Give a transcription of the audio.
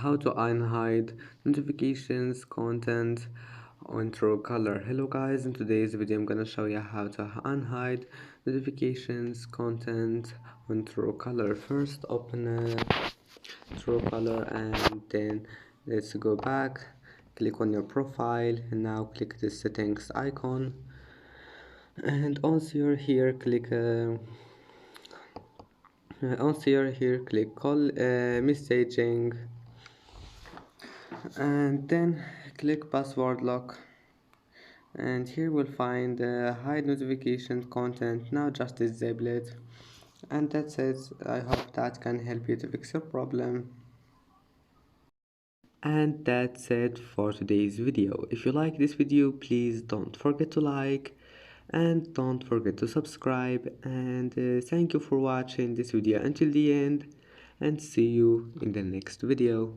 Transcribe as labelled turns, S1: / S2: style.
S1: how to unhide notifications content on Truecaller. Hello guys, in today's video I'm gonna show you how to unhide notifications content on Truecaller. First open Truecaller and then let's go back, click on your profile and now click the settings icon, and once you're here click call messaging, and then click password lock, and here we'll find hide notification content. Now just disable it, and that's it. I hope that can help you to fix your problem. And that's it for today's video. If you like this video, please don't forget to like and don't forget to subscribe, and thank you for watching this video until the end, and see you in the next video.